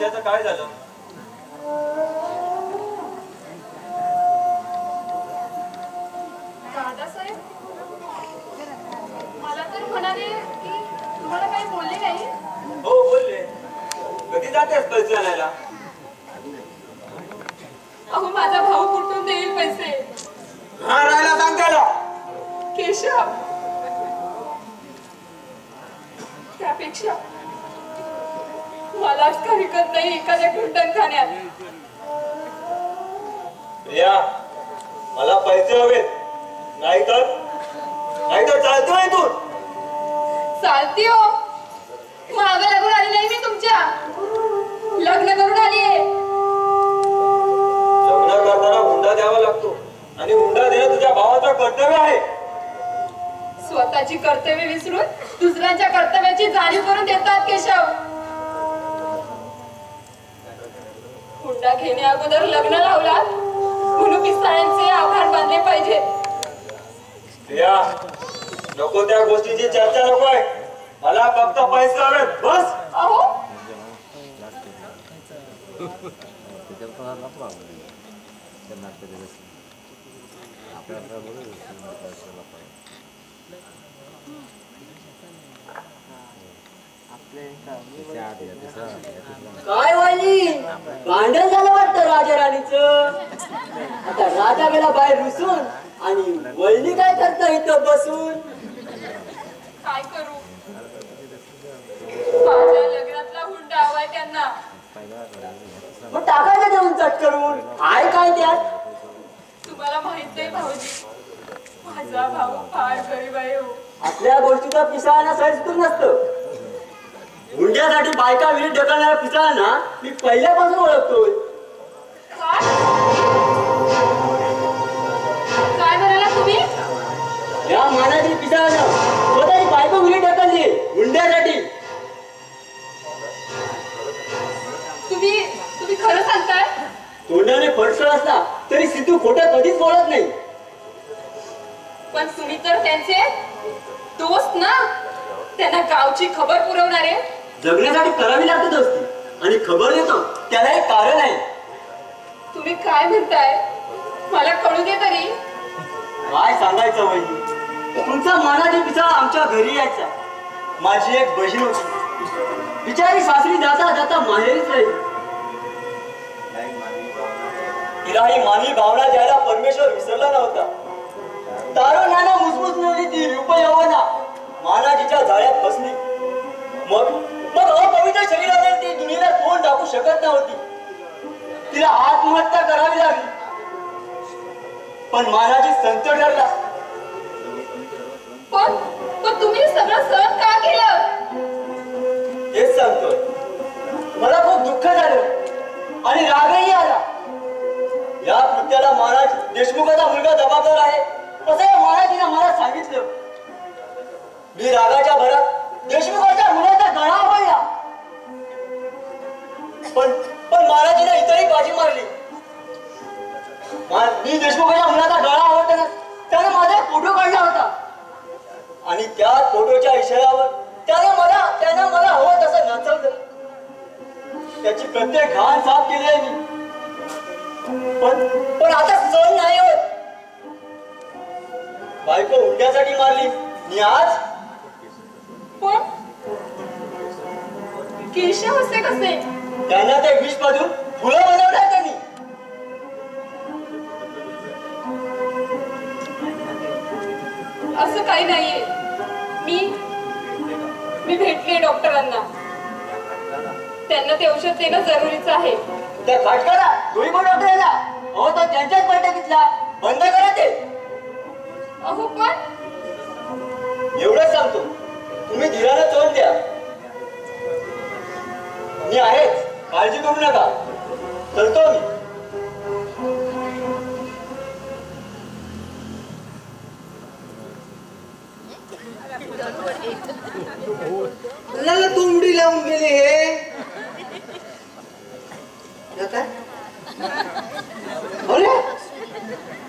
हुंड्याचं काय झालं? दादासाहेब मला तर म्हणाले की तुम्हाला काही बोलले नाही. हो बोलले. कधी जातेस पैसे आणायला? अहो माझा भाऊ कुठून देईल पैसे? हा राहायला सांग त्याला. केशव त्यापेक्षा मलाच काही करत नाही एखाद्या कुंटणखान्यात. प्रिया मला पैसे हवेत, नाहीतर चालतोय तू. चालती हो, मागं लागून आली नाही मी तुमच्या. लग्न करून आलीये. लग्न करताना हुंडा द्यावा लागतो आणि हुंडा देणं तुझ्या भावाचं कर्तव्य आहे. स्वतःची कर्तव्य विसरून दुसऱ्यांच्या कर्तव्याची जाणीव करून देतात केशव. हुंडा घेणे अगोदर लग्न लावला म्हणून पिसाळ्यांचे आभार मानले पाहिजे. प्रिया नको त्या गोष्टीची चर्चा नको आहे. मला फक्त पैसे हवेत बस. अहो काय वाली भांडण झालं वाटतं राजा राणीचं. आता राजा गेला बाहेर रुसून आणि वहिनी काय करता इथं बसून. काय करू, माझ्या लग्नातला हुंडा हवाय त्यांना. मग टाकायचं देऊन चट करून. काय त्यात? तुम्हाला माहित नाही भाऊजी, माझा भाऊ फार गरीब आहे हो. आपल्या गोष्टीचा पिसाळांना सहिष्णूर नसतं. हुंड्यासाठी बायका विहिरीत ढकलणाऱ्या पिसाळांना मी पहिल्यापासून ओळखतोय. काय म्हणाला तुम्ही? या मानाची पिसाळानं स्वतःची बायको विहिरीत ढकलली हुंड्यासाठी. तुम्ही खरं सांगताय? तोंडाने फडकळ असला तरी सिद्धू खोटं कधीच बोलत नाही. पण तुम्ही तर त्यांचे दोस्त ना, त्यांना गावची खबर पुरवणारे. जगण्यासाठी करावी लागते दोस्ती आणि खबर देतो त्याला एक कारण आहे. तुम्ही काय म्हणताय मला कळू दे तरी. काय सांगायचं वहिनी, तुमचा मानाची पिसाळा आमच्या घरी यायचा. माझी एक बहीण होती, बिचारी सासरी जाता जाता माहेरीच राहिली. तिला ही मानवी भावना द्यायला परमेश्वर विसरला नव्हता. दारू नाना मुसमुस मिळवली ती रूप यवना मानाजीच्या जाळ्यात फसली. मग अपवित्र शरीराने ती दुनियेला तोंड टाकू शकत नव्हती. तिला आत्महत्या करावी लागली. पण मानाजी संत ठरला. पण तुम्ही सगळं सहन का केलं? हेच सांगतोय. मला खूप दुःख झालं आणि रागही आला. या कृत्याला महाराज देशमुखाचा मुलगा जबाबदार आहे असं या महाराजीने मला सांगितलं. मी रागाच्या भरात देशमुखाच्या मुलाचा गळा आवळला. पण महाराजीने इतरही बाजी मारली. मी देशमुखाच्या मुलाचा गळा आवडताना त्याने माझा फोटो काढला होता आणि त्या फोटोच्या इशाऱ्यावर त्याने मला हवं तसं नाचवलं. त्याची प्रत्येक घाण साफ केली आहे मी. पण आता सहन नाही होत. बायको हुंड्यासाठी मारली मी आज. पण केशव असे कसे? त्यांना ते विष मधून फुलं बनवलं त्यांनी. असं काही नाहीये. मी भेटले डॉक्टरांना. त्यांना ते औषध देणं जरुरीचं आहे. त्या खाटकाला गोळी पण डॉक्टरांना हो तो त्यांच्याच बैठकीतला बंद करा ते. अहो पण एवढंच सांगतो, तुम्ही धीरानं तोंड द्या. मी आहेच, काळजी करू नका. चलतो मी. तुमडी लावून गेले हे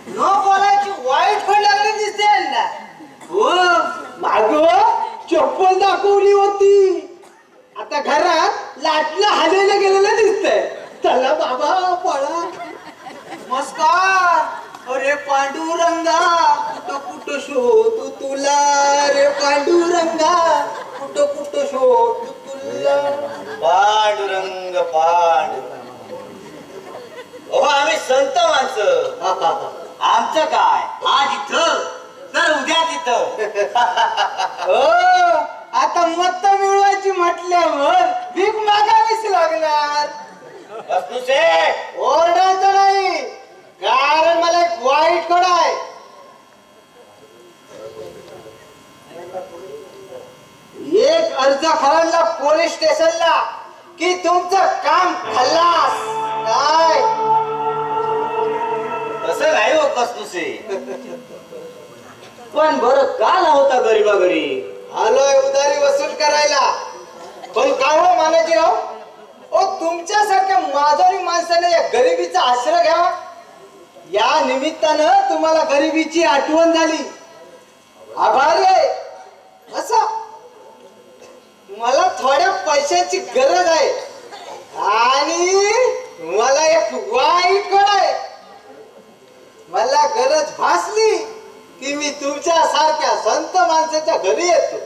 न बोलायची वाईट फळ लागली दिसते. हो माग चप्पल दाखवली होती. आता घरात लाटलं हलवलं गेलेलं दिसत. चला बाबा पळा. नमस्कार. अरे पांडुरंगा कुठं कुठं शोधू तुला रे पांडुरंगा कुठं कुठं शोधू तुला. पांडुरंग हो आम्ही संत माणसं. आमचं काय आज इथं तर उद्या तिथं. हो आता मत मिळवायची म्हटल्यावर भीक मागावीच लागणार. ओरडायचं नाही कारण मला एक वाईट कड आहे. एक अर्ज खरडला पोलीस स्टेशनला की तुमचं काम खल्लास. काय तसं नाही हो कसतुसे. पण बरं का होता गरीबा घरी आलोय उधारी वसूल करायला. पण काय हो मानाजीराव, ओ तुमच्यासारख्या माधुरी माणसाने या गरिबीचा आश्रय घ्यावा. या निमित्तानं तुम्हाला गरिबीची आठवण झाली. आभारी आहे. असं मला थोड्या पैशांची गरज आहे आणि मला एक वाईट कड आहे. मला गरज भासली की मी तुमच्या सारख्या संत माणसाच्या घरी येतो.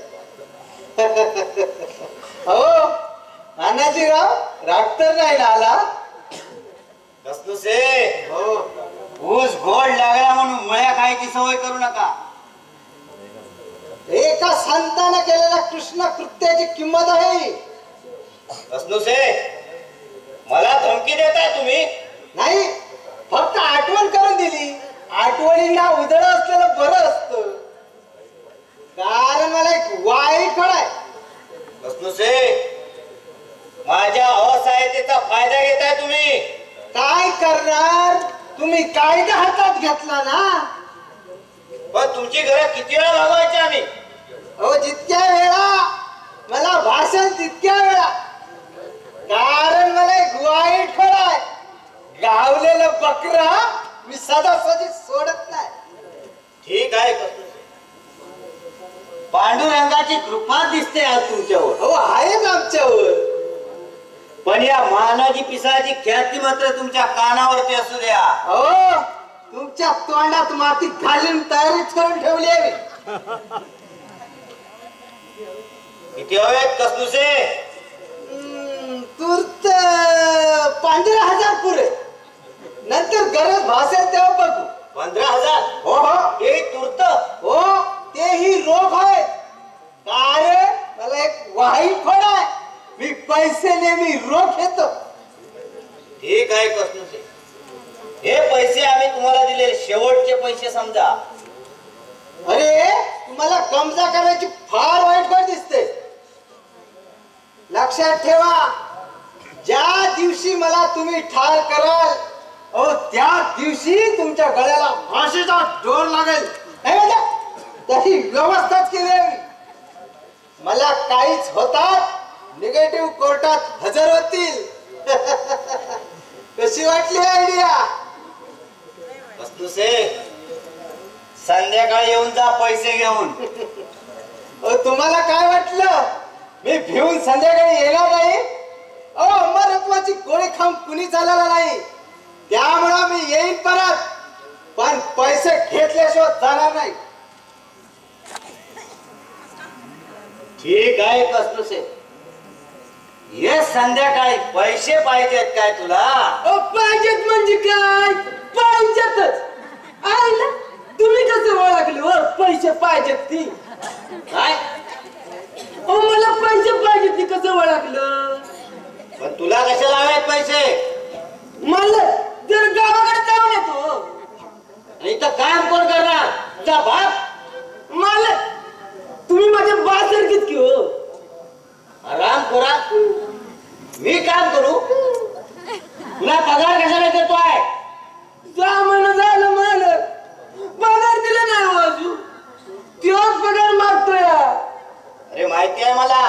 हो नानाजीराव राग तर नाही ना आला. कसतुसे हो ऊस गोड लागला म्हणून मळ्या खायची सवय करू नका. एका संतानं केलेल्या कृष्ण कृत्याची किंमत आहे. कसतुसे मला धमकी देताय तुम्ही. नाही फक्त आठवण करून दिली. आठवणींना उधळ असलेलं बरं असतं. कारण मला एक वाईट कळ आहे. कसतुसे माझ्या असहायतेचा फायदा घेताय तुम्ही. काय करणार तुम्ही कायदा हातात घेतला ना. पण तुमची घरं किती वेळा भागवायची आम्ही. हो जितक्या वेळा मला भाषण तितक्या वेळा. कारण मला एक वाईट कळ आहे. गावलेलं बकरा मी सदासदी सोडत नाही. ठीक आहे कसतुसे. पांडुरंगाची कृपा दिसते आज तुमच्यावर. हो आहेच आमच्यावर. पण या मानाची पिसाची ख्याती मात्र तुमच्या कानावरती असू द्या. हो तुमच्या तोंडात माती घालून तयारीच करून ठेवली आहे. किती हवेत कसतुसे. तूर्त 15,000 पुरे. नंतर गरज भासेल तेव्हा बघू. 15,000 हो हो हे तूर्त. हो तेही रोख आहेत. कारण मला एक वाईट फळ आहे. मी पैसे नेहमी रोख येतो. ठीक आहे कसतुसे. हे पैसे आम्ही तुम्हाला दिले शेवटचे पैसे समजा. अरे तुम्हाला कमजा करायची फार वाईट फळ दिसते. लक्षात ठेवा ज्या दिवशी मला तुम्ही ठार कराल त्या दिवशी तुमच्या गळ्याला फाशीचा जोर लागेल. नाही म्हणजे तशी व्यवस्थाच केली आहे. मला काहीच होतात निगेटिव्ह कोर्टात हजर होतील. कशी वाटली आयडिया. कसतुसे संध्याकाळी येऊन जा पैसे घेऊन. तुम्हाला काय वाटलं मी भिवून संध्याकाळी येणार नाही. अमरत्वाची गोळी खाऊन कुणी चालला नाही. त्यामुळं मी येईन परत. पण पैसे घेतल्याशिवाय जाणार नाही. ठीक आहे कसतुसे. ये संध्याकाळी पैसे पाहिजेत काय तुला. पाहिजेत म्हणजे काय पाहिजेतच. आईला तुम्ही कसं ओळखले हो पैसे पाहिजेत ती. काय मला पैसे पाहिजेत ती कसं ओळखलं. पण तुला कशाला हवेत पैसे. मला जर गावाकडे जाऊन येतो. इथं काम कोण करणार तुझा बाप. मला तुम्ही माझ्या बासारखीच की हो. आराम करा. मी काम करू. तुला पगार कशाला देतो आहे. 6 महिने झालं मला पगार दिला नाही हो अजून. तोच पगार मागतोय. अरे माहिती आहे मला.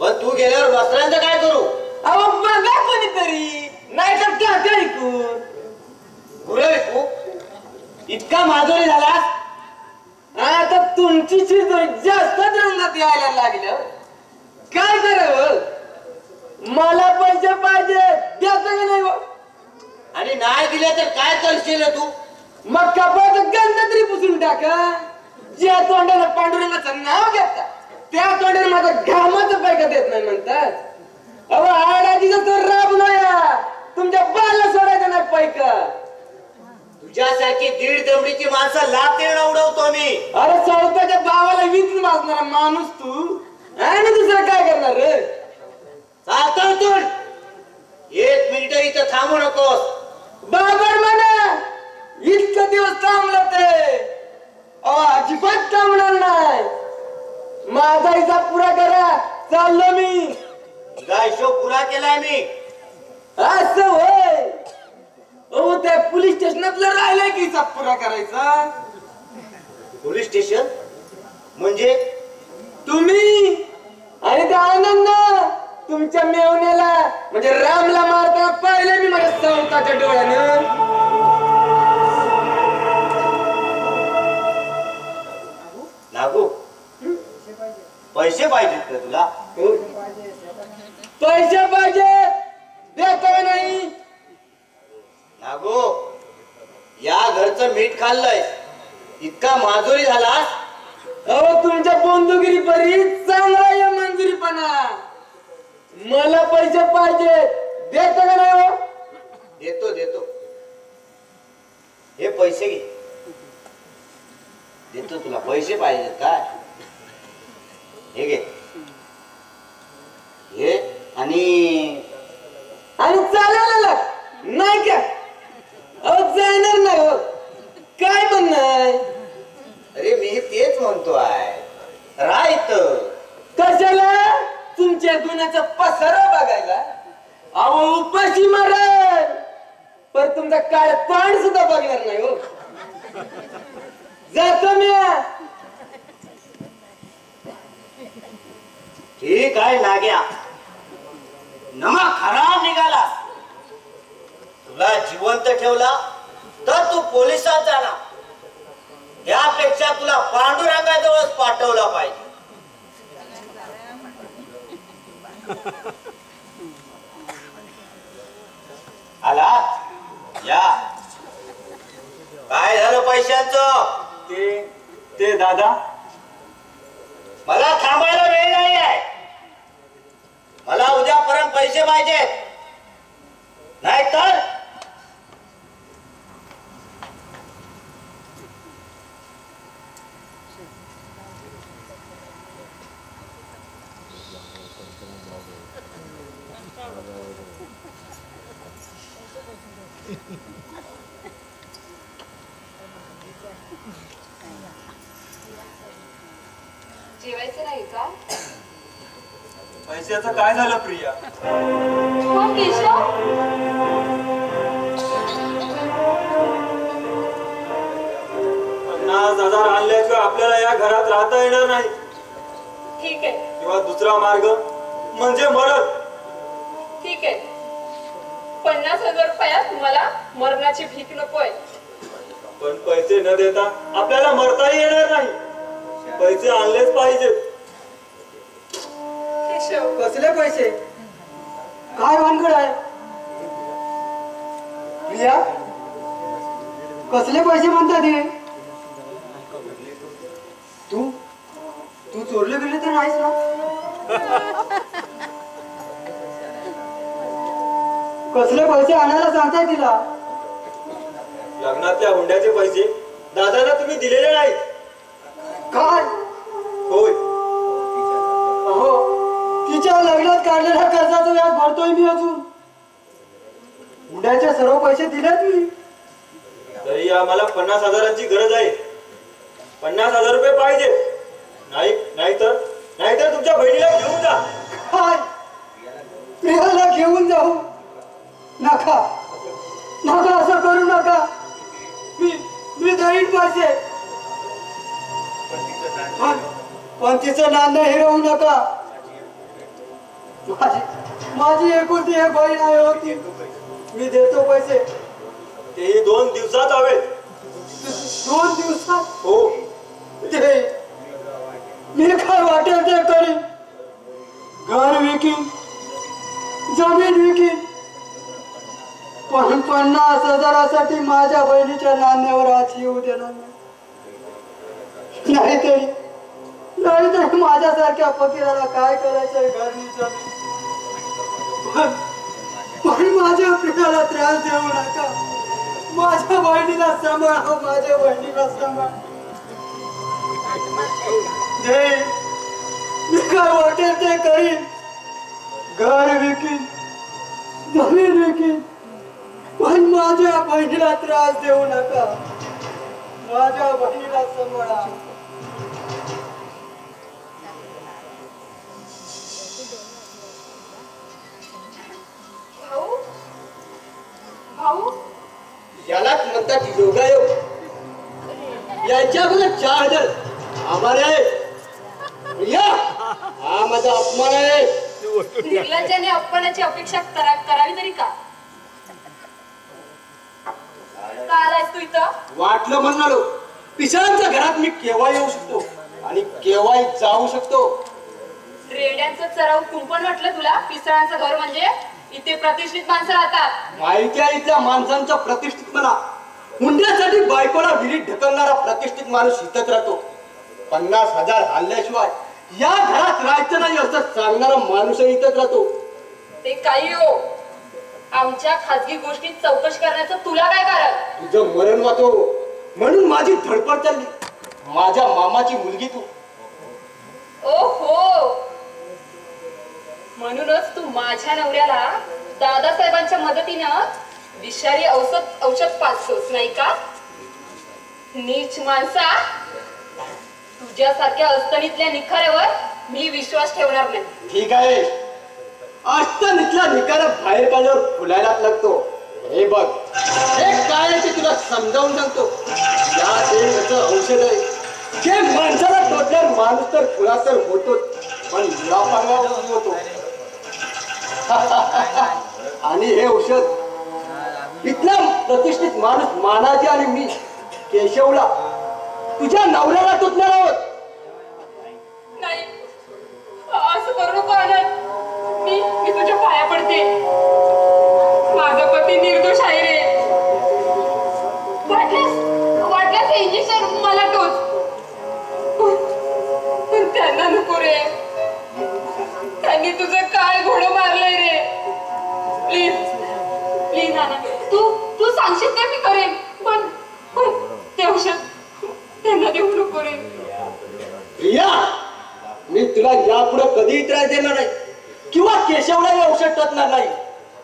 पण तू गेल्यावर वस्त्रांचं काय करू. अहो बघा कोणीतरी नाही तर टाका ऐकून. पुरे विकू. इतका माधुरी झालास. आता तुमची चीज जास्तच रंगात यायला लागल्या. काय करावं मला पैसे पाहिजे. नाही दिले तर काय करशील तू? मग कपाळ गंध तरी पुसून टाका. ज्या तोंडाला पांडुरंगाचं नाव घेता त्या तोंडाने माझा घामाचं पैका देत नाही म्हणतात. अहो आडाजीचा तो राबलो या तुमच्या बाला सोडायचा नाही पैका. तुझ्यासारखी दीड दमडीची माणसं लातेण उडवतो मी. अरे चौथ्याच्या बावाला वीज माजणारा माणूस तू आणि दुसरं काय करणार रे? चालतो तू. 1 मिनिट इथं थांबू नकोस. बाबर म्हणा इतका दिवस थांबलं ते अजिबात थांबणार नाही. माझा हिसाब पुरा करा. चाललो मी. तुझा हिशोब पुरा केलाय मी. असं होय. हो त्या पोलीस स्टेशनातलं राहिलंय की हिसाब पुरा करायचा. पोलीस स्टेशन म्हणजे? तुम्ही आणि त्या आनंद तुमच्या मेवण्याला म्हणजे रामला मारताना पाहिलं मी माझ्या संताच्या डोळ्यानं. लागू पैसे पाहिजेत का तुला? पैसे पाहिजे देता का नाही? लागू या घरचं मीठ खाल्लंय इतका माजुरी झालास. अहो तुमच्या बंधुगिरी परी चांगला या मंजुरीपणा. मला पैसे पाहिजे देता का नाही? हो देतो देतो. हे पैसे घे. देतो तुला पैसे पाहिजे काय? हे घे. हे आणि चालायला नाही का? अहो जाणार नाही. हो काय म्हणणार? अरे मी तेच म्हणतो आहे. राईत कशाला तुमच्या गुन्ह्याचा पसारा बघायला? अहो उपाशी मारल पण तुमचा काळ पाण सुद्धा बघणार नाही. हो जातो मी. ठीक आहे नाग्या. नमा खराब निघाला. तुला जिवंत ठेवला तर तू पोलिसात जाणार. त्यापेक्षा तुला पांडुरंगाजवळच पाठवला पाहिजे. आला या. काय झालं पैशांचं? ते दादा मला थांबायला वेळ नाही आहे. मला उद्यापर्यंत पैसे पाहिजेत. नाहीतर जेवायचं नाही का? पैशाचं काय झालं प्रिया? हो केशव. 50,000 आणल्याशिवाय आपल्याला या घरात राहता येणार नाही. ठीक आहे किंवा दुसरा मार्ग म्हणजे मरण. ठीक आहे. 50,000 रुपयात तुम्हाला मरणाची भीक नकोय. पण पैसे न देता आपल्याला मरताही येणार नाही. पैसे आणलेच पाहिजे. केशव कसले पैसे? काय भानगड आहे? प्रिया कसले पैसे म्हणतात हे? तू तू चोरले गेले तर नाहीस ना? कसले पैसे आणायला सांगताय तिला? लग्नातल्या हुंड्याचे पैसे दादाला तुम्ही दिलेले नाहीत. काय? होय. अहो तिच्या लग्नात काढलेल्या कर्जाचं व्याज भरतोय मी अजून. हुंड्याचे सर्व पैसे दिलेत मी. तरी आम्हाला 50,000ची गरज आहे. 50,000 रुपये पाहिजे. नाहीतर तुमच्या बहिणीला घेऊन जा. काय? प्रियाला घेऊन जाऊ नका. नका असं करू नका. मी देईन पैसे. पण तिचं नांद हिरवू नका. माझी एकुलती एक बहीण आहे होती. मी देतो पैसे. तेही 2 दिवसात हवेत. 2 दिवसात? हो. ते मी काय वाटेल ते करीन. घर विकीन, जमीन विकीन, पण 50,000साठी माझ्या बहिणीच्या नाण्यावर आज येऊ देणार नाहीतरी माझ्यासारख्या फकीराला काय करायचंय घरनीचं पण माझ्या पिठाला त्रास देऊ नका. माझ्या बहिणीला सांभाळा, माझ्या बहिणीला सांभाळ. मी काय वाटेल ते करीन. घर विकीन, जमीन विकीन, पण माझ्या बहिणीला त्रास देऊ नका. माझ्या बहिणीला सांभाळा. भाऊ भाऊ यालाच म्हणतात योगायोग. याच्या अगोदर 4,000 आम्हाला या हा माझा अपमान आहे. निर्लज्जाने अपमानाची अपेक्षा करावी तरी का आलायस तू इथं? वाटलं म्हणालो पिसाळांच्या घरात मी केव्हा येऊ शकतो आणि केव्हाही जाऊ शकतो. रेड्यांचं चराव कुंपण वाटलं तुला? पिसळांचं घर म्हणजे इथे प्रतिष्ठित माणसं राहतात. माहिती आहे इथल्या माणसांचा प्रतिष्ठित म्हणा. हुंड्यासाठी बायकोला विहिरीत ढकलणारा प्रतिष्ठित माणूस इथंच राहतो. 50,000 हल्ल्याशिवाय या घरात राहायचं नाही असं सांगणारा माणूस इथंच राहतो. ते काही हो, आमच्या खाजगी गोष्टीत चौकशी करण्याचं तुला काय कारण? तुझं मरण वाचो म्हणून माझी धडपड चालली. माझ्या मामाची मुलगी तू. ओहो, म्हणूनच तू माझ्या नवऱ्याला दादासाहेबांच्या मदतीनं विषारी औषध पाजतोस नाही का? नीच माणसा, तुझ्यासारख्या अडचणीतल्या निखाऱ्यावर मी विश्वास ठेवणार नाही. ठीक आहे, अडचणीतला निखारा बाहेर काढल्यावर फुलायलाच लागतो. हे बघ, हे काय आहे ते तुला समजावून सांगतो. या देवाचं औषध आहे जे माणसाला टोचल्यावर माणूस तर खुला तर होतो पण निरापांगावर होतो. आणि हे औषध इथला प्रतिष्ठित माणूस मानाजी आणि मी केशवला तुझ्या नवऱ्याला टोचणार आहोत. नाही, असं करू नको आनंद. मी तुझ्या पाया पडते. माझा पती निर्दोष आहे रे. वाटल्यास इंजेक्शन मला टोच, पण त्यांना नको रे. त्यांनी तुझं काय घोडं मारलंय रे. प्लीज प्लीज नाना, तू सांगशील ते मी करेन, पण ते औषध त्यांना देऊ नको रे. प्रिया, मी तुला यापुढे कधीही त्रास देणार नाही किंवा केशवलाही औषध टोचणार नाही.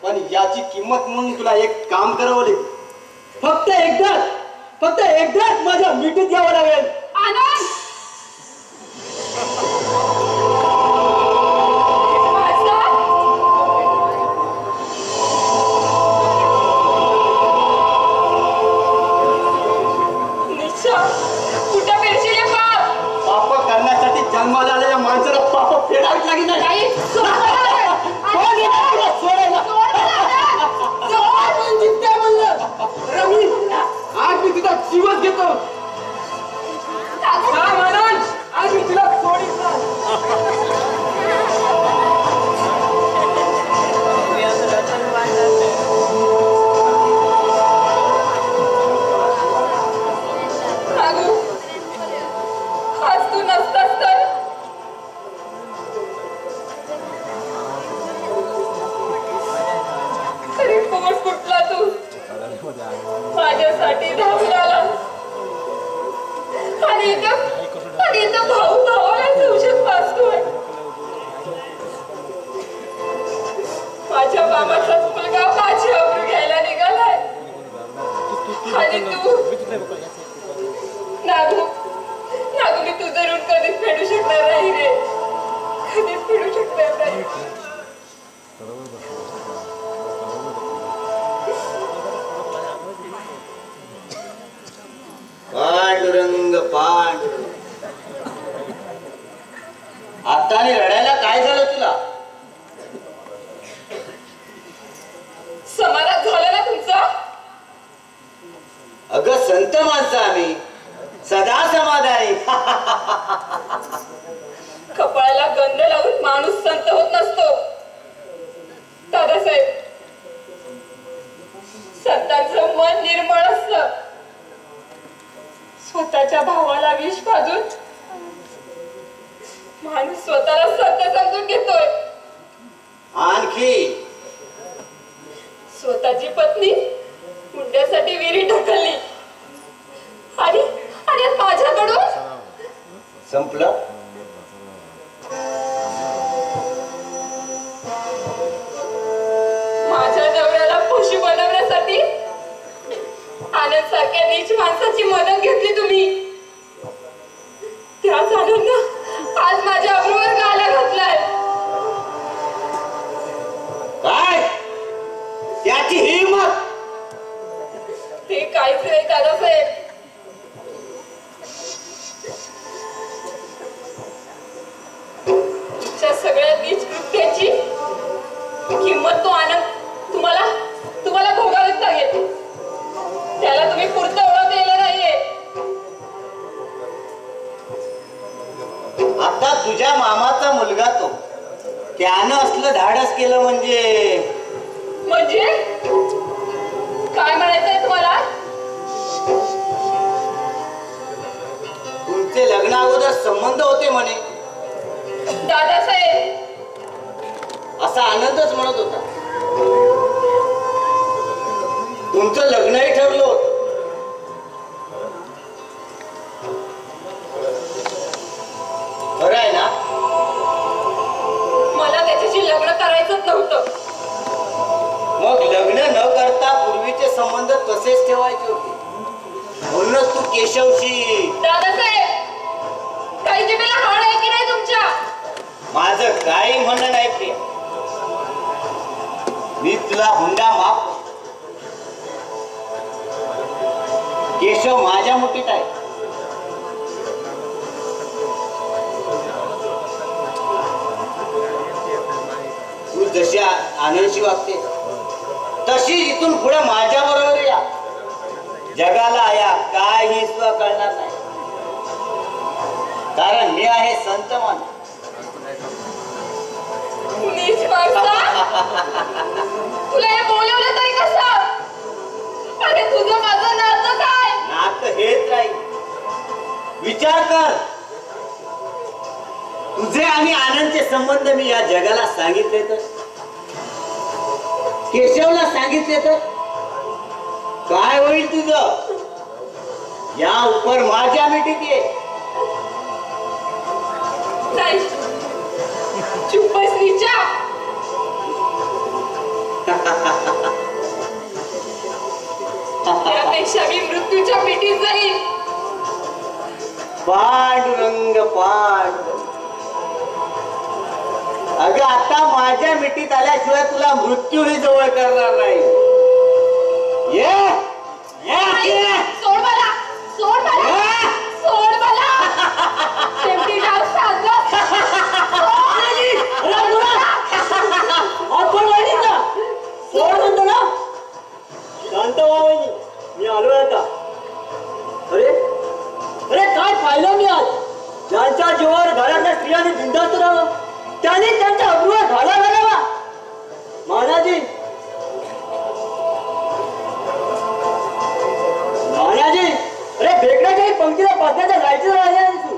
पण याची किंमत म्हणून तुला एक काम करावं लागेल. फक्त एकदाच माझ्या मिठीत यावं लागेल. आनंद, पाप करण्यासाठी जन्माला आलेल्या माणसाला पाप फेडावीच लागेल नाही. आज मी तुझा जीवच घेतो. आज मी तुला सोडीत आज तू नसतास तर तरी पोट फुटला. तू माझ्यासाठी धावून आला आणि इथं भावाला औषध पाजतोय. माझ्या मामाचाच मुलगा माझी अब्रू घ्यायला निघालाय आणि तू नागू मी तुझं ऋण कधीच फेडू शकणार नाही रे. कधीच फेडू शकणार नाही. पांडुरंग आता रडायला काय झालं तुला? समाधान झालं ना तुमचं? अगं संत माणसं आम्ही सदा समाधानी. कपाळाला गंध लावून माणूस संत होत नसतो दादासाहेब. मन निर्मळ असतं. स्वतःच्या भावाला विष पाजून माणूस स्वतःला सत्य समजून घेतोय. आणखी स्वतःची पत्नी मुंड्यासाठी विहिरी ढकलली आणि आणि माझ्याकडून संपलं. माझ्या नवऱ्याला पशु बनवण्यासाठी आनंद सारख्या नीच माणसाची मदत घेतली तुम्ही. त्याच आनंद आज माझ्या अब्रूवर गाला घातलाय. काय त्याची हिंमत? ते काहीच नाही दादासाहेब. तुमच्या सगळ्या नीच कृत्याची किंमत तो आनंद तुम्हाला भोगावीच लागेल. त्याला तुम्ही पुढचं ओळख दिलं नाहीये. आता तुझ्या मामाचा मुलगा तो, त्यानं असलं धाडस केलं म्हणजे काय म्हणायचंय तुम्हाला? तुमचे लग्न अगोदर संबंध होते म्हणे. दादासाहेब असा आनंदच म्हणत होता. तुमचं लग्नही ठरलं होतं. खरं आहे ना? मला त्याच्याशी लग्न करायचंच नव्हतं. मग लग्न न करता पूर्वीचे संबंध तसेच ठेवायचे होते. म्हणूनच तू केशवशी. दादासाहेब काही जिभेला हाड आहे की नाही तुमच्या? माझं काही म्हणणं नाही प्रिया. मी तुला हुंडा माफ. केशव माझ्या मुठीत आहे. तू जशी आनंदशी वागते तशी इथून पुढे माझ्या बरोबर या. जगाला या काही सुद्धा कळणार नाही, कारण मी आहे संत माणूस. नीच माणसा, तुला हे बोलवलं तरी कसं? अरे तुझं माझं नातं काय? नातं हेच राहील. विचार कर. तुझे आणि आनंदचे संबंध मी या जगाला सांगितले तर, केशवला सांगितले तर काय होईल तुझं? या उपर माझ्या मिठीत ये. नाही, चुप बस नीचा. त्यापेक्षा मी मृत्यूच्या मिठीत जाईल. पांडुरंग पांडुरंग. अगं आता माझ्या मिठीत आल्याशिवाय तुला मृत्यूही जवळ करणार नाही. ये ये सोड मला, सोड मला, सोड मला. शेवटी डाव साधला. सोड म्हणतो ना. शांत व्हा वहिनी, मी आलोय आता. अरे अरे काय पाहिलं मी आज? ज्यांच्या जीवावर घरातल्या स्त्रियांनी बिंदास्त राहावं त्याने त्यांच्या अब्रूवर घाला घालावा. महाराजी महाराजी, अरे भेकड्याच्याही पंक्तीला पाचण्याच्या जायचं राहिले तू.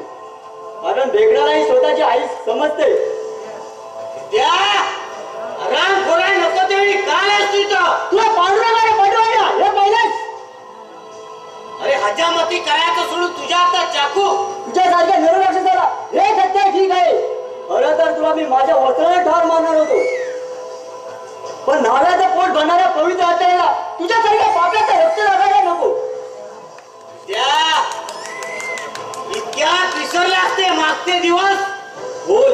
कारण भेकडालाही स्वतःची आई समजते. त्या राम बोलाय नको तेवढी काय असतो तुला पांडुरंगाने पाठवायला हे पहिलेच. अरे हजामती करायचं सोडून तुझ्या हातात चाकू. तुझ्यासारख्या निरलक्षाला हे सत्य ठीक आहे. खरं तर तुला मी माझ्या वस्त्राने ठार मारणार होतो, पण नाव्याचं पोट भरणाऱ्या पवित्र हत्याला तुझ्यासारख्या पापल्याचं रक्त लागायला नको. त्या इतक्या विसरले असते मागचे दिवस. होय,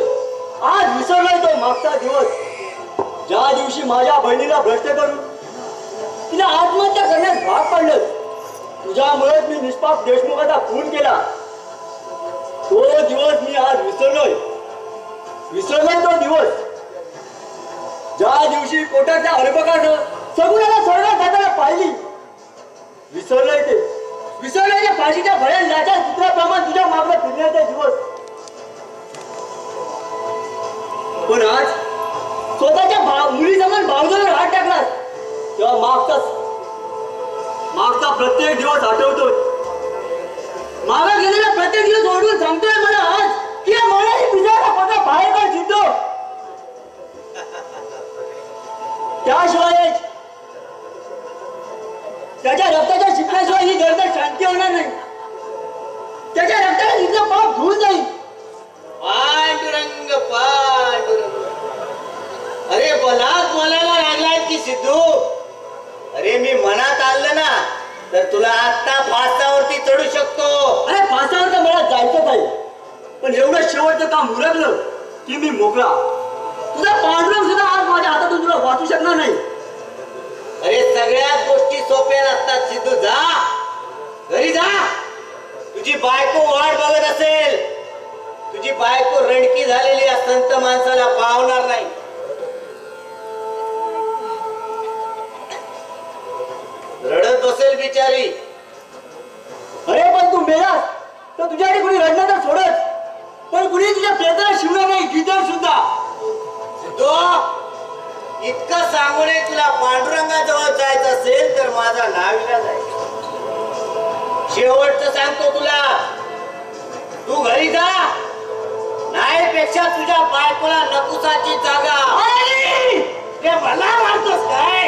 आज विसरलाय तो मागचा दिवस, ज्या दिवशी माझ्या बहिणीला भ्रष्ट करून तिला आत्महत्या करण्यास भाग पडलं. तुझ्यामुळेच मी निष्पाप देशमुखाचा खून केला. तो दिवस मी आज विसरलोय तो दिवस, ज्या दिवशी पोटाच्या अर्भकानं सगुणाला स्वर्गात जाताना पाहिली. विसरलोय ते फाशीच्या भयान लाचार कुत्र्याप्रमाणे तुझ्या मागं फिरण्याचे दिवस. पण आज स्वतःच्या मुली समान भावजावर हात टाकलास तेव्हा मागचा प्रत्येक दिवस आठवतोय. मागा गेलेला प्रत्येक दिवस ओढून सांगतोय मला आज की या मानाची बिजारा पदा बाहेर काढ सिद्धू. त्याशिवाय त्याच्या रक्ताच्या शिकण्याशिवाय ही गर्द शांती होणार नाही. त्याच्या रक्ताला इथलं पाप धुवून जाईल. पांडुरंग पांडुरंग, अरे बोलाच बोलायला लागलाय की सिद्धू. अरे मी मनात आलं ना तर तुला आता फासावरती चढू शकतो. अरे फासावर तर मला जायचं आहे, पण एवढं शेवटचं काम उरकलं की मी मोकळा. तुझा पांडुरंग सुद्धा आज माझ्या हातातून तुला वाचू शकणार नाही. अरे सगळ्याच गोष्टी सोप्या नसतात सिद्धू. जा घरी जा. तुझी बायको वाट बघत असेल. तुझी बायको रणकी झालेली या संत माणसाला पावणार नाही. रडत बसेल बिचारी. अरे पण तू मेलास तर तुझ्याकडे कुणी रडणार तर सोडत, पण कुणी तुझ्या प्रेताला शिवणार नाही, गिटार सुद्धा. सिद्धू, इतकं सांगून तुला पांडुरंगाजवळ जायचं असेल तर माझा नाविला जाय. शेवटचं सांगतो तुला, तू घरी जा. नाही पेक्षा तुझ्या बायकोला नकुसाची जागा. ते मला मारतोस काय?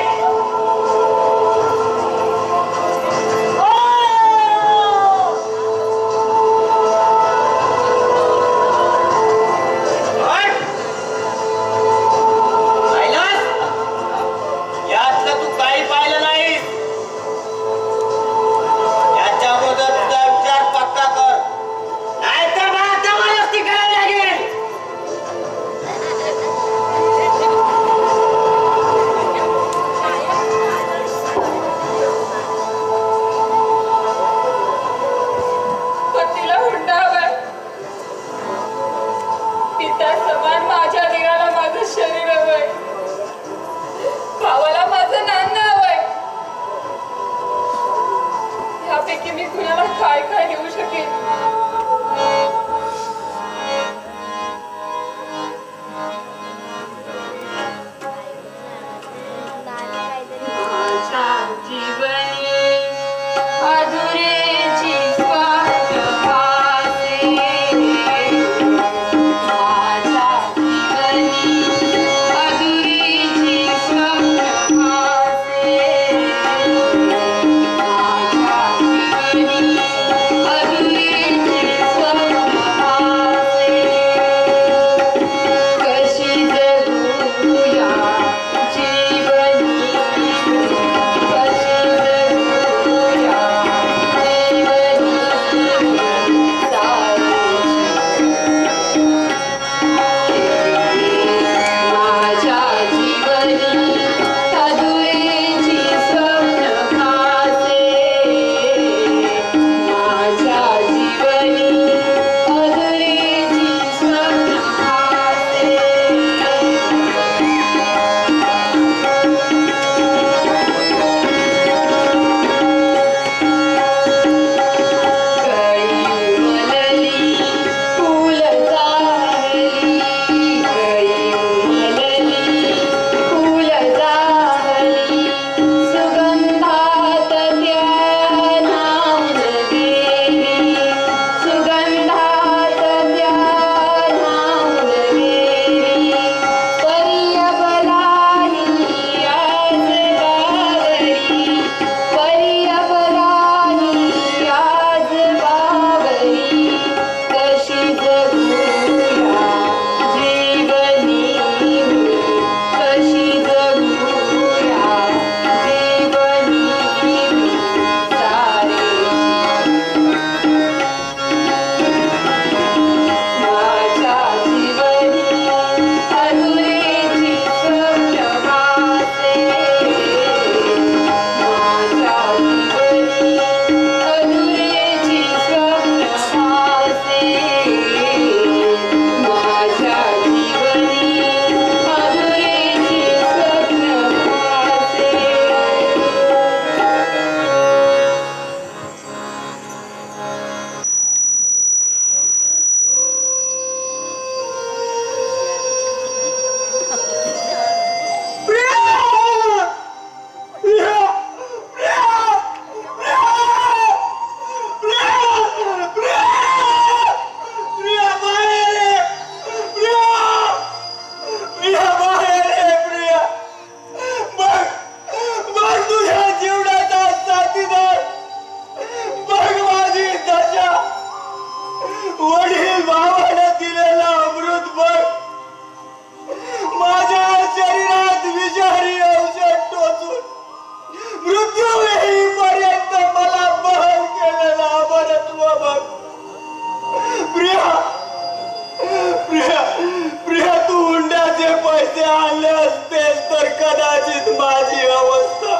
कदाचित माझी अवस्था,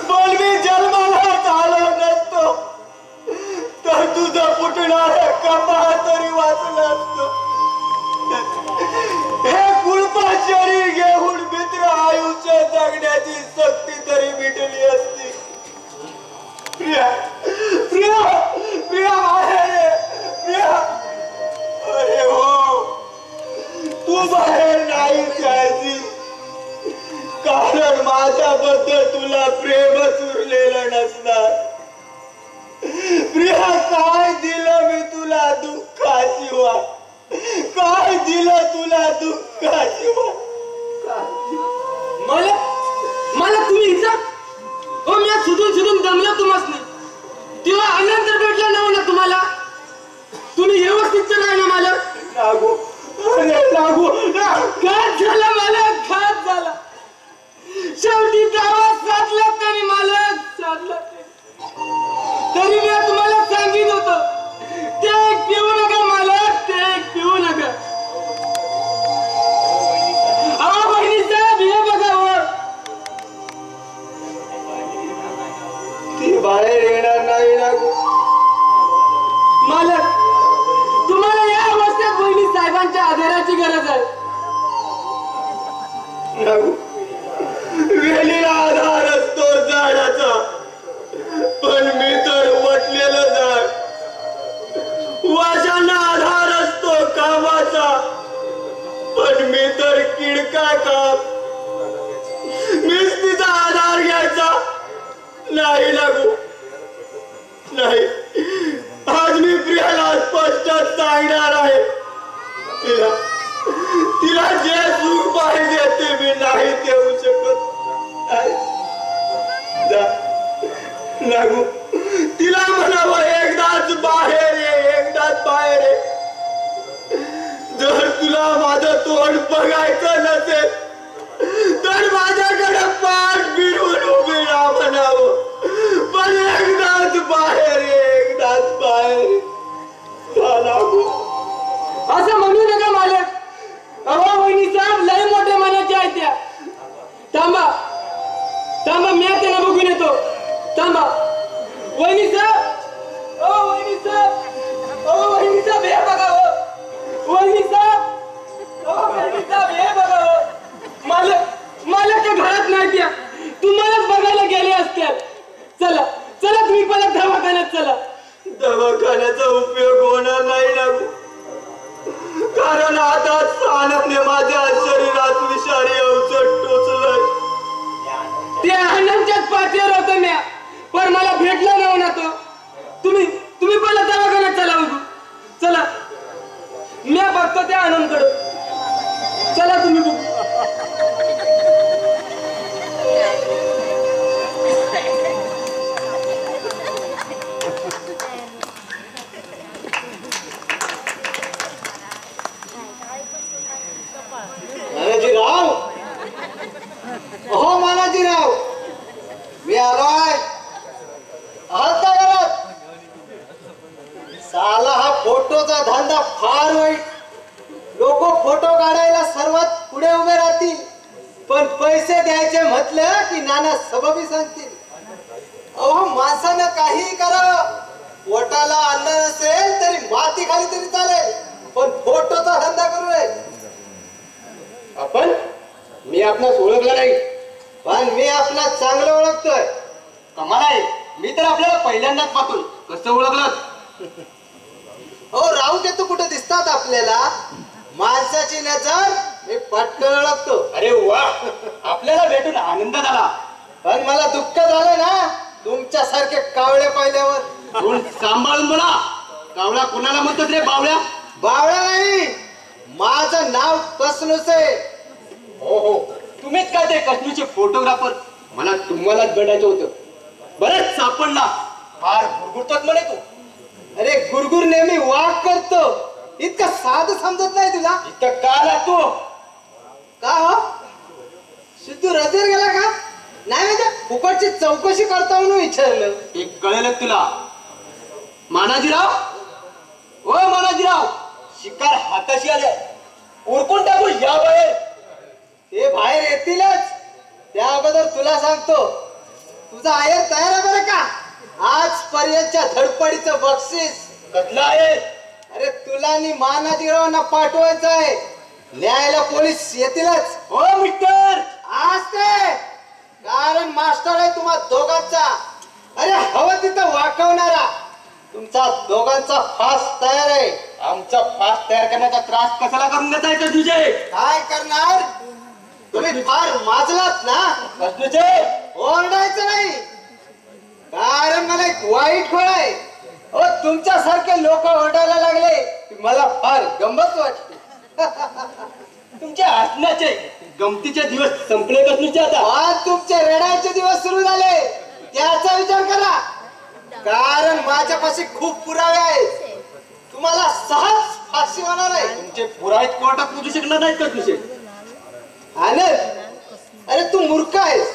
पण मी जन्मालाच आलो नसतो तर तुझं फुटणारा कपाळ तरी वाचलं असतं. हे कुळपाचरी घेऊन मित्र आयुष्य जगण्याची सक्ती तरी मिटली असती. प्रिया प्रिया प्रिया बाहेर ये, प्रिया. अरे हो, तू बाहेर नाही जायची कारण माझ्याबद्दल तुला प्रेमच उरलेलं नसणार. प्रिया, काय दिलं मी तुला दुःखाशिवाय, काय दिलं तुला दुःखाशिवाय. मला मला तुम्ही इथं हो, मी सुधून दमलो तुम्हाला. तेव्हा आनंद भेटला नव्हता ना तुम्हाला. तुम्ही व्यवस्थित तर नाही ना मला. लागू लागू घात झाला मला, घात झाला. शेवटी गावात साधला तरी मला साधला तरी मी तुम्हाला सांगित होतो ते पिऊ नका मला, ते पिऊ नका. अहो बहिणी साहेब, हे बघा हो, ती बाहेर येणार नाही. लागू मालक, तुम्हाला या अवस्थेत बहिणी साहेबांच्या आधाराची गरज आहे. लागू वेलीला आधार असतो झाडाचा, पण मी तर वटलेलं झाड. वाशांना आधार असतो कामाचा, पण मी तर किडका काम. मीच तिचा आधार घ्यायचा नाही. लागू नाही. आज मी प्रियाला स्पष्ट सांगणार आहे, तिला जे सुख पाहिजे ते मी नाही देऊ शकत. लागू तिला म्हणावं एकदाच बाहेर ये, एकदाच बाहेर ये. जर तुला माझं तोंड बघायचं नसेल तर माझ्याकडे पाठ फिरवून उभी राहा म्हणावं, पण एकदाच बाहेर ये, एकदाच बाहेर ये. लागू असं म्हणू नका मालक. अहो वहिनी साहेब लय मोठ्या मनाच्या आहेत त्या. थांबा थांबा, मी त्यांना बघून येतो. थांबा वहिनी साहेब, ओ वहिनी साहेब, ओ वहिनी साहेब, हे बघा हो. वहिनी साहेब, ओ वहिनी साहेब, हे बघा हो. मालक त्या घरात नाही त्या, तुम्हालाच बघायला गेले असतील. चला चला, तुम्ही पहिला दवाखान्यात चला. दवाखान्याचा उपयोग होणार नाही. लागू कारण आता सानपने माझ्या शरीरात विषारी औषध टोचलंय. ते आनंदच्याच पाठीवर होतं म्या, पण मला भेटलं नव्हतं ना तो. तुम्ही पहिला दवाखान्यात चला. बघू चला, म्या बघतो त्या आनंदकडे. चला तुम्ही बघू. मानाजीराव, हो मानाजीराव, मी आलोय. आहात का घरात? साला हा फोटोचा धंदा फार वाईट. लोक फोटो काढायला सर्वात पुढे उभे राहतील, पण पैसे द्यायचे म्हटलं की नाना सबबी सांगतील. अहो माणसानं काहीही करावं, पोटाला अन्न नसेल तरी माती खाली तरी चालेल, पण फोटोचा धंदा करू नये. आपण मी आपणास ओळखला नाही, पण मी आपला चांगलं ओळखतोय. कमाल आहे. मी तर आपल्याला पहिल्यांदाच पाहतोय. कसं ओळखलं? हो राहू दे, तू कुठे दिसतात आपल्याला. माणसाची नजर मी पटकन ओळखतो. अरे वा, आपल्याला भेटून आनंद झाला. पण मला दुःख झालं ना तुमच्या सारखे कावळे पाहिल्यावर. तोंड सांभाळून बोला. कावळा कुणाला म्हणतात रे? बावळ्या? बावळा नाही, माझं नाव कसनुस आहे. हो हो, तुम्हीच काय ते कसनूचे फोटोग्राफर? मला तुम्हालाच भेटायचं होतं. बरंच सापडला. फार गुरगुरतात म्हणे तू. अरे गुरगुर नेहमी वाघ करतो, इतकं साधं समजत नाही तुला. इथं का लागतो? का हो सिद्धू रजेर गेला का? नाही म्हणजे फुकटची चौकशी करता म्हणून विचारलं. एक कळेल तुला मानाजीराव. ओ मानाजीराव, शिकार हाताशी आले, उरकून टाकू या बाहेर. तुला सांगतो तुझा आयर तयार आहे बरं का. आजपर्यंतच्या धडपडीचं बक्षीस कसलं आहे? अरे तुला आणि मानाजीरावांना पाठवायचं आहे. न्यायला पोलीस येतीलच. हो मिस्टर. आज ते कारण मास्टर आहे तुम्हा दोघांचा. अरे हवं तिथं वाकवणारा. तुमचा दोघांचा फास तयार आहे. आमचा फास तयार करण्याचा त्रास कशाला करून घेताय तुझे? काय करणार तुम्ही फार माजलात ना. कसलूचे? ओरडायचं नाही कारण मला एक वाईट फळ आहे. हो तुमच्यासारखे लोक ओरडायला लागले की मला फार गंमत वाटते. तुमच्या हसण्याचे गमतीचे दिवस संपले कसलूचे आता? आज तुमचे रडायचे दिवस सुरू झाले त्याचा विचार करा. कारण माझ्यापाशी खूप पुरावे आहेत. तुम्हाला सहज फाशी होणार आहे. तुमचे पुरावे कोर्टात पोहोचू शकणार नाहीत का तुझे? आनंद अरे तू मूर्ख आहेस.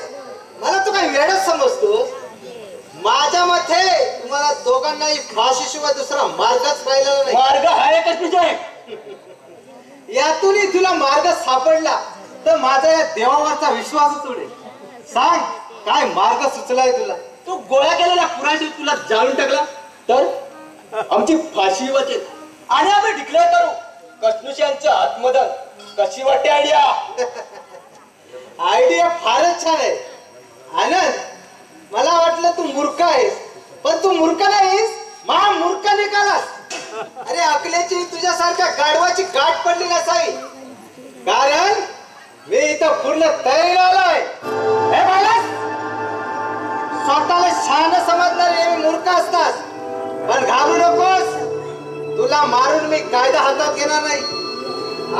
मला तू काही वेडच समजतोस. माझ्या मते तुम्हाला दोघांनाही फाशीशिवाय दुसरा मार्गच राहिलेला नाही. मार्ग आहे का तुझे? यातूनही तुला मार्ग सापडला तर माझा या देवावरचा विश्वासच उडेल. सांग काय मार्ग सुचलाय तुला. तू गोळा केलेल्या पुराशी तुला जाळून टाकला तर आमची फाशी वाचेल आणि आम्ही डिक्लेअर करू कसनुश यांचं आत्मदान. कशी वाटते आयडिया? आयडिया फारच छान आहे. आनंद मला वाटलं तू मूर्ख आहेस पण तू मूर्ख नाहीस. मूर्ख निघालास. अरे अकलेची तुझ्यासारख्या गाढवाची गाठ पडली नसावी. कारण मी इथं पूर्ण तयारी आलोय. हे बाळास स्वतःला शहाणं समजणारे हे मूर्ख असतात. पण घाबरू नकोस. तुला मारून मी कायदा हातात घेणार नाही.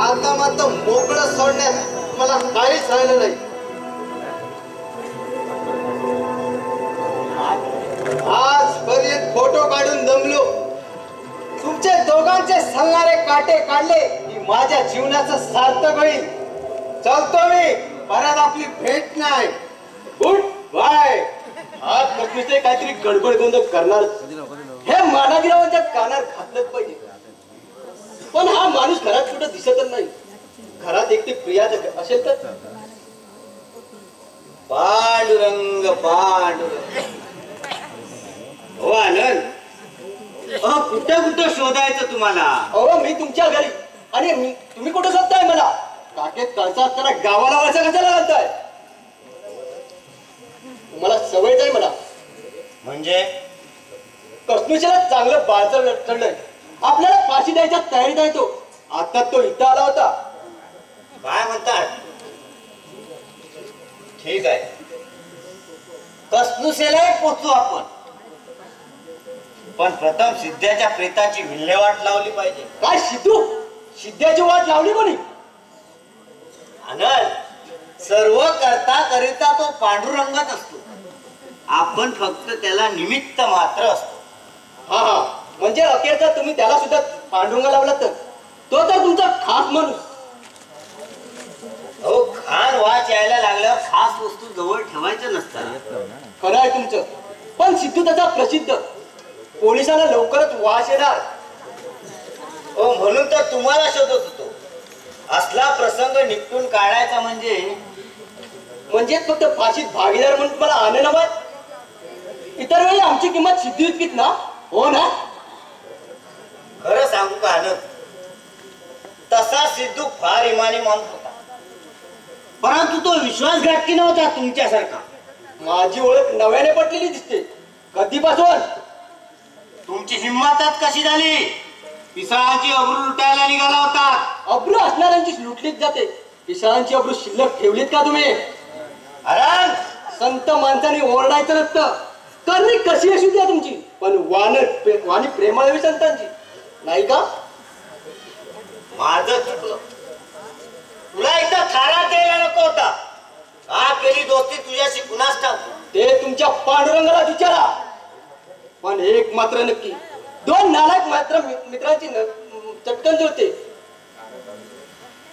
आता मात्र मोकळं सोडण्यात मला काहीच राहिलं नाही. आजपर्यंत फोटो काढून दमलो. तुमचे दोघांचे सल्लारे काटे काढले की माझ्या जीवनाचं सार्थक होईल. चलतो मी. परत आपली भेट नाही. Goodbye. आज कसनुशे काहीतरी गडबड गोंधळ करणार. हे मानाजीरावांच्या कानावर घातलंच पाहिजे. पण हा माणूस घरात कुठं दिसतच नाही. घरात एकटी प्रिया असेल तर पांडुरंग पांडुरंग. हो आनंद कुठं कुठं शोधायचं तुम्हाला. अहो मी तुमच्या घरी आणि तुम्ही कुठं शोधताय मला? काकेत कळसा असताना गावाला वळसा कशाला घालताय? तुम्हाला सवयच आहे मला. म्हणजे कसनुशेला चांगलं बाळचं चढलंय. आपल्याला फाशी द्यायच्या तयारीत आहे तो. आता तो इथं आला होता. काय म्हणतात? ठीक आहे कसनुशेलाही पोचू आपण. पण प्रथम सिद्ध्याच्या प्रेताची विल्हेवाट लावली पाहिजे. काय सिद्धू? सिद्ध्याची वाट लावली कोणी? आनंद सर्व करता करिता तो पांडुरंगच असतो. आपण फक्त त्याला निमित्त मात्र असतो. हा हा म्हणजे अखेरचा तुम्ही त्याला सुद्धा पांडुरंग लावला तर तो तर तुमचा खास माणूस. अहो खान वाच यायला लागल्यावर खास वस्तू जवळ ठेवायचं नसतं. खरं आहे तुमचं. पण सिद्धू त्याचा प्रसिद्ध. पोलिसांना लवकरच वास येणार. म्हणून तर तुम्हाला शोधत होतो. असला प्रसंग निपटून काढायचा म्हणजे फक्त फाशीत भागीदार म्हणून तुम्हाला आनंद हवाय. इतर वेळी आमची किंमत सिद्धू इतकीच ना? हो ना? खरं सांगू का आनंद तसा सिद्धू फार इमानी माणूस होता. परंतु तो विश्वासघातकी नव्हता तुमच्यासारखा. माझी ओळख नव्याने पटलेली दिसते. कधीपासून? तुमची हिंमतच कशी झाली? पिसाळाची अब्रू लुटायला निघाला होता. अब्रू असणाऱ्यांची लुटलीच जाते. पिसाळांची अब्रू शिल्लक ठेवलीत का तुम्ही? अरे संत माणसाने ओरडायचं नसतं. करणी कशी असू द्या तुमची पण वाणी प्रेमळ हवी संतांची नाही का? माझं चुकलं. तुला इथं थारा द्यायला नको होता. का केली दोस्ती तुझ्याशी कुणास ठाऊक. ते तुमच्या पांडुरंगाला विचारा. पण एक मात्र नक्की दोन नालायक मात्र मित्रांची चटकन जुळते.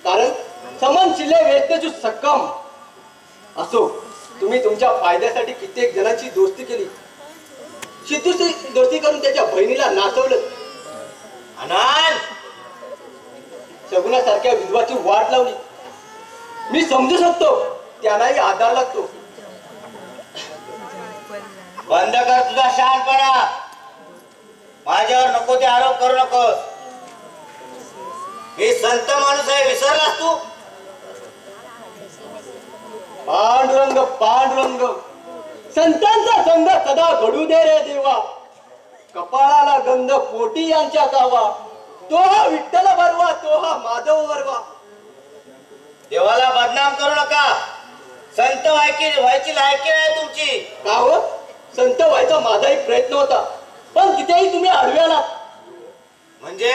कारण समान शिले वेचतेची सक्कम असो. तुम्ही तुमच्या फायद्यासाठी कित्येक जणांची दोस्ती केली. सिद्धूची दोस्ती करून त्याच्या बहिणीला नाचवलं. आनंद शगुनासारख्या विधवाची वाट लावली. मी समजू शकतो त्यांनाही आधार लागतो. बंद कर तुझा शहाणपणा. माझ्यावर नको ते आरोप करू नकोस. मी संत माणूस आहे, विसरलास तू? पांडुरंग पांडुरंग, संतांचा संग सदा घडू दे रे देवा. कपाळाला गंध पोटी यांच्या गावा. तो हा विठ्ठल बरवा, तो हा माधव बरवा. देवाला बदनाम करू नका. संत व्हायची लायकी नाही तुमची. का हो? संत व्हायचा माझा एक प्रयत्न होता, पण तिथेही तुम्ही आडव्याला. म्हणजे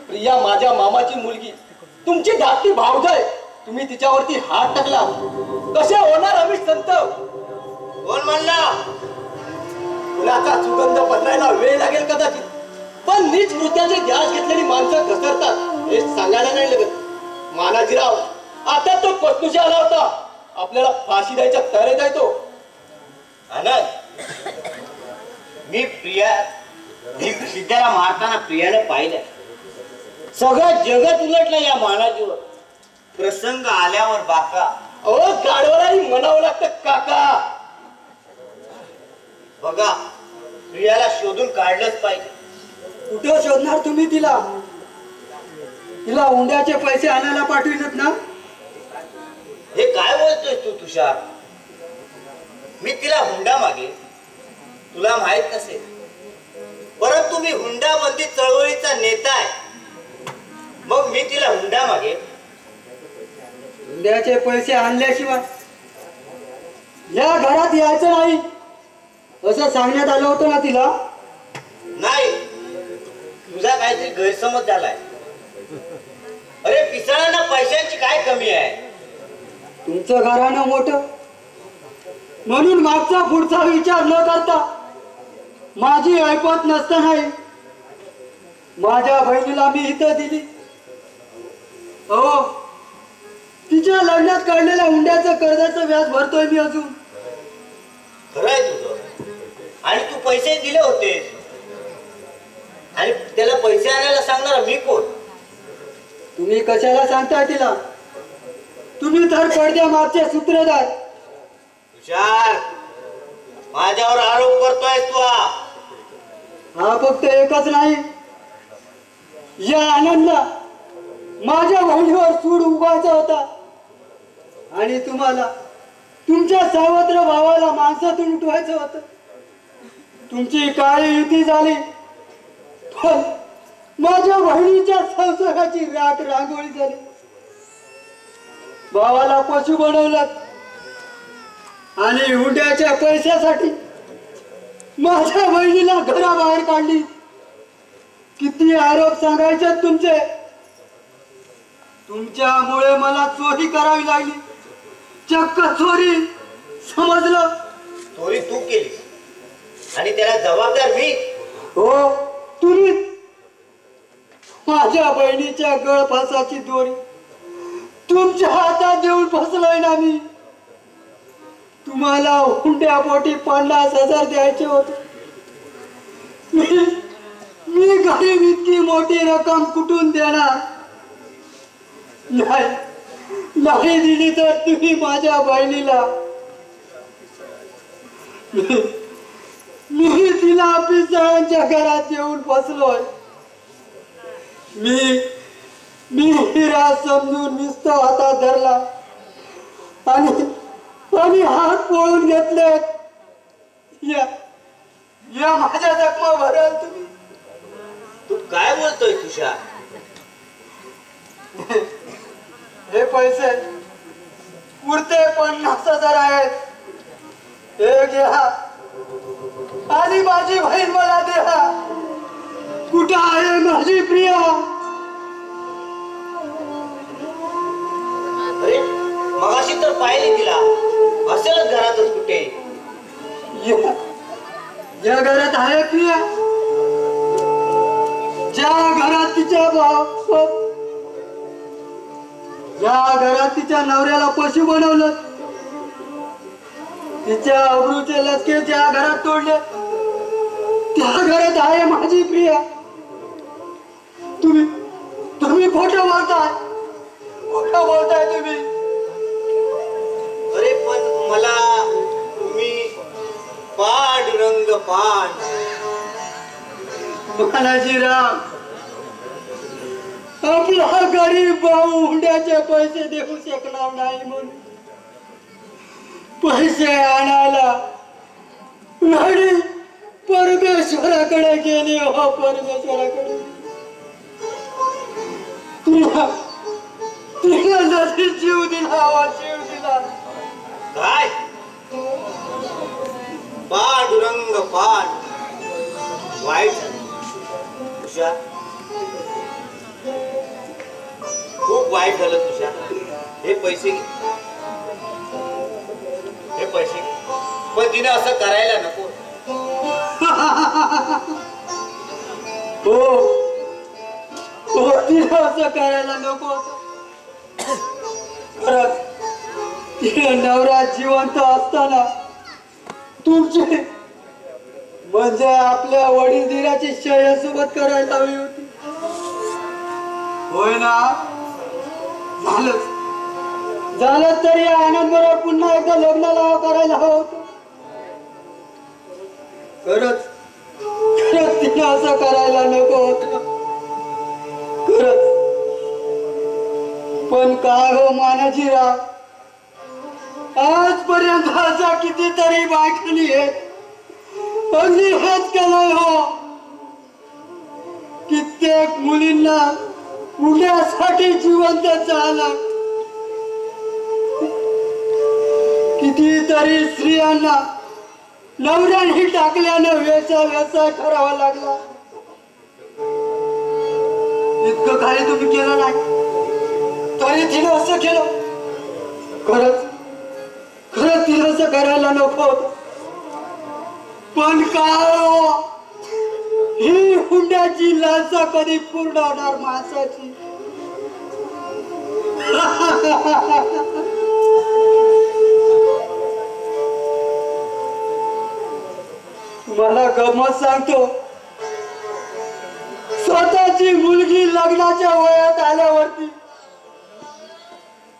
प्रिया माझ्या मामाची मुलगी, तुमची धाकटी भावजय, तुम्ही तिच्यावरती हात टाकला. कसे होणार आम्ही संत? कोण म्हणला? फुलाचा सुगंध बदलायला वेळ लागेल कदाचित, पण नीच कृत्याचे ध्यास घेतलेली माणसं घसरतात हे सांगायला नाही लागत. मानाजीराव, आता तो पत्नुशी आला होता, आपल्याला फाशी द्यायच्या तयारीत आहे तो. आनंद, मी सिद्धाला मारताना प्रियाने पाहिलं. सगळं जगत उलटलं या मानाजीवर. प्रसंग आल्यावर बाका. अहो, गाडवालाही म्हणावं लागतं काका. बघा, प्रियाला शोधून काढलंच पाहिजे. कुठं शोधणार तुम्ही तिला? तिला हुंड्याचे पैसे आणायला पाठविलेत ना? हे काय बोलतोय तू तुषार? मी तिला हुंडा मागे, तुला माहित नसेल, परंतु मी हुंडाबंदी चळवळीचा नेता आहे. मग मी तिला हुंडा मागे? हुंड्याचे पैसे आणल्याशिवाय या घरात यायचं नाही असं सांगण्यात आलं होतं ना तिला? नाही, तुझा काहीतरी गैरसमज झालाय. अरे पिसाळांना पैशांची काय कमी आहे? तुमचं घराणं मोठं, म्हणून मागचा पुढचा विचार न करता माझी ऐपत नसतानाही माझ्या बहिणीला मी हित दिली. हो, तिच्या लग्नात काढलेल्या हुंड्याचं कर्जाचं व्याज भरतोय मी अजून. खरंय तुझं. आणि तू पैसे दिले होते, आणि त्याला पैसे आणायला सांगणार मी कोण? तुम्ही कशाला सांगताय तिला? तुम्ही तर पडद्या मागचे सूत्रधार. तुषार, माझ्यावर आरोप करतोय तू. हा फक्त एकच नाही, या आनंदला माझ्या बहिणीवर सूड उगवायचा होता, आणि तुम्हाला तुमच्या सावत्र भावाला माणसातून उठवायचं होतं. तुमची काळी युती झाली, पण माझ्या बहिणीच्या संसाराची राख रांगोळी झाली. भावाला पशु बनवलं आणि हुंड्याच्या पैशासाठी माझ्या बहिणीला घराबाहेर काढली. किती आरोप सांगायचे तुमचे? तुमच्यामुळे मला चोरी करावी लागली, चक्क चोरी. समजलं? चोरी तू केली आणि त्याला जबाबदार मी. हो, तुम्ही. माझ्या बहिणीच्या गळफासाची दोरी तुमच्या हातात देऊन फसलोय ना मी. तुम्हाला हुंड्यापोटी 50,000 द्यायचे होते. मी गरीब इतकी मोठी रक्कम कुठून देणार? नाही दिली तर तुम्ही माझ्या बहिणीला. मी तिला पिसाळांच्या घरात येऊन फसलोय. मी हिरा समजून नुसतं हातात धरला आणि हात पळून घेतले. या माझ्या जखमा भराल तुम्ही. तू काय बोलतोय तुषार? हे पैसे पुरते 50,000 आहेत. हे घ्या आणि माझी बहीण मला द्या. कुठं आहे माझी प्रिया? अरे मगाशी तर पाहिली तिला, असेलच घरातच कुठे. या घरात आहे प्रिया, ज्या घरात तिच्या या घरात तिच्या नवऱ्याला पशु बनवलं, तिच्या अब्रूचे लचके ज्या घरात तोडले, त्या घरात आहे माझी प्रिया. तुम्ही खोटं बोलताय तुम्ही. अरे पण मला तुम्ही पांडुरंग पान. मानाजीराव, आपला गरीब भाऊ हुंड्याचे पैसे देऊ शकणार नाही म्हणून पैसे आणायला गाडी परमेश्वराकडे गेली. हो परमेश्वराकडे. तिला नदी जीव दिला. हो जीव दिला. काय पांडुरंग पान. वाईट तुषार, खूप वाईट झालं तुषार. हे पैसे घे, हे पैसे घे. पण तिने असं करायला नको. हो हो तिला असं करायला नको होतं. खरंच तिला नवरा जिवंत असताना तुमची म्हणजे आपल्या वडीलधीराची शय्यासोबत करायला हवी होती. होय ना? झालं तरी आनंद बरोबर पुन्हा एकदा लग्नाला करायला हवं होतं. खरंच खरंच तिने असं करायला नको होतं. खरंच. पण काय हो मानाजीराव, आजपर्यंत अशा कितीतरी बायकांनी अगदी हेच केलंय. हो कित्येक मुलींना उद्यासाठी जिवंत झालं. कितीतरी स्त्रियांना नवऱ्याने टाकल्यानं व्यवसाय करावा लागला. इतकं काही तुम्ही केलं नाही तरी तिने असं केलं. खरंच खरंच तिने असं करायला नको होतं. पण काय हो, ही हुंड्याची लालसा कधी पूर्ण होणार माणसाची? मला गमत सांगतो, स्वतःची मुलगी लग्नाच्या वयात आल्यावरती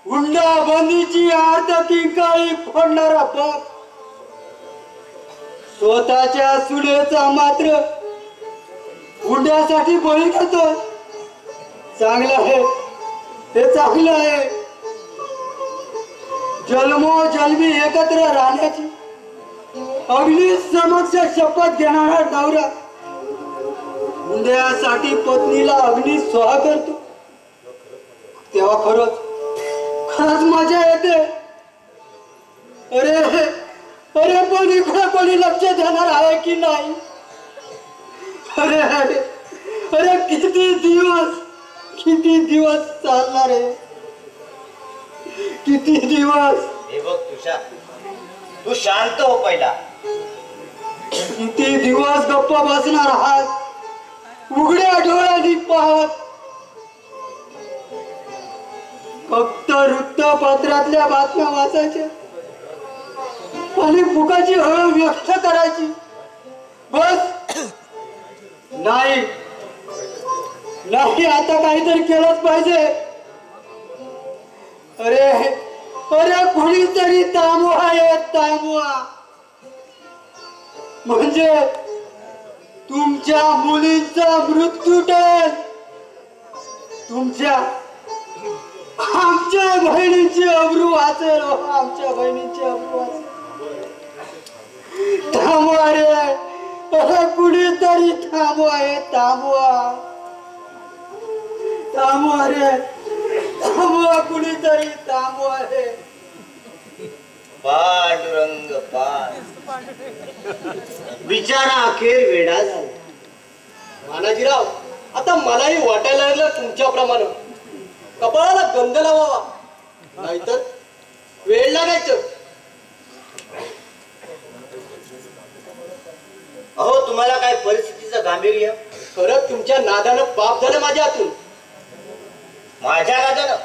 हुंडा बंदीची अर्ध किंकाळी फोडणारा बाप स्वतःच्या सुनेचा मात्र हुंड्यासाठी बळी घेतोय. चांगलं आहे, हे चांगलं आहे. जन्मोजन्मी एकत्र राहण्याची अग्नी समक्ष शपथ घेणारा नवरा हुंड्यासाठी पत्नीला अग्नी स्वाहा करतो. तेव्हा खरंच खरंच मजा येते. अरे अरे पण इकडे कोणी लक्ष देणार आहे की नाही? अरे अरे अरे किती दिवस चालणार आहे? किती दिवस? हे बघ तुषार, तू शांत हो पहिला. किती दिवस गप्प बसणार आहात उघड्या डोळ्यांनी पाहत? फक्त वृत्तपत्रातल्या बातम्या वाचायच्या आणि फुकाची हळ व्यक्त करायची बस? नाही नाही, आता काहीतरी केलंच पाहिजे. अरे अरे कोणीतरी थांबवा. म्हणजे तुमच्या मुलींचा मृत्यू टळेल. आमच्या बहिणीची अब्रू वाचेल. आमच्या बहिणीची अब्रू वाचेल. थांबवा रे, अरे कुणीतरी थांबवा. हे थांबवा रे, थांबवा कुणीतरी थांबवा रे. पांडुरंग पान. बिचारा अखेर वेडा झाला. मानाजीराव, आता मलाही वाटायला लागलं तुमच्याप्रमाणे कपाळाला गंध लावावा, नाहीतर वेळ लागायचं. अहो तुम्हाला काय परिस्थितीचं गांभीर्य? खरंच तुमच्या नादानं पाप झालं माझ्या हातून. माझ्या नादानं?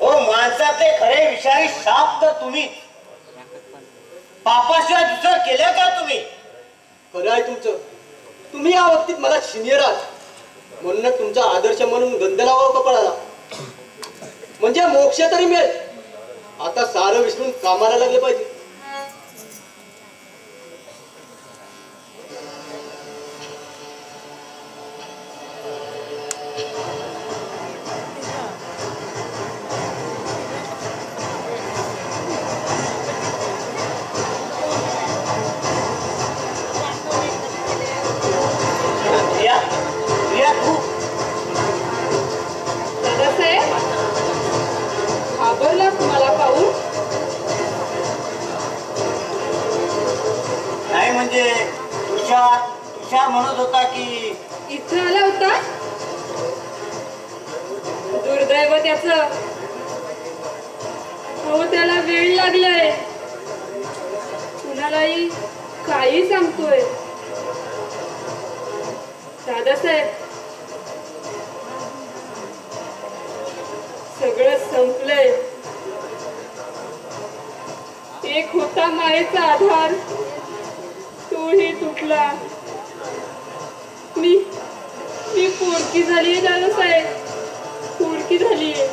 ओ माणसाचे खरे विषारी शाप तर तुम्ही. पापाशिवाय दुसरं केलं का तुम्ही? खरं आहे तुमचं. तुम्ही या बाबतीत मला सिनियर आहात म्हणून तुमचा आदर्श म्हणून गंध लावावं कपाळाला, म्हणजे मोक्ष तरी मिळेल. आता सारं विसरून कामाला लागले पाहिजे. म्हणत होता की इथं आला होता. दुर्दैव त्याच. हो त्याला वेळ लागलाय. कुणालाही काही सांगतोय. दादासाहेब सगळं संपलंय. एक होता मायेचा आधार, तोही तुटला. मी पोरकी झालीये दादासाहेब, पोरकी झालीये.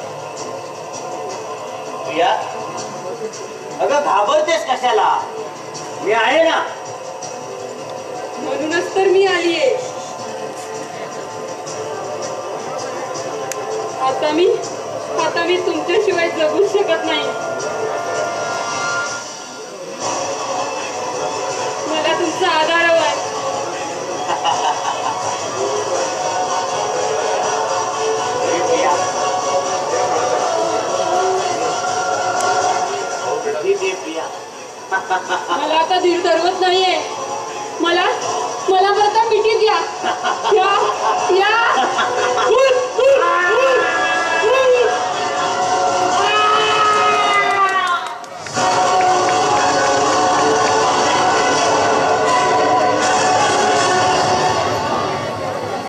प्रिया, अगं घाबरतेस कशाला? मी आहे ना. म्हणूनच तर मी आलीये. आता मी तुमच्याशिवाय जगूच शकत नाही. मला तुमचा आधार हवाय. मला आता धीर धरवत नाहीये. मला परत मिठी द्या.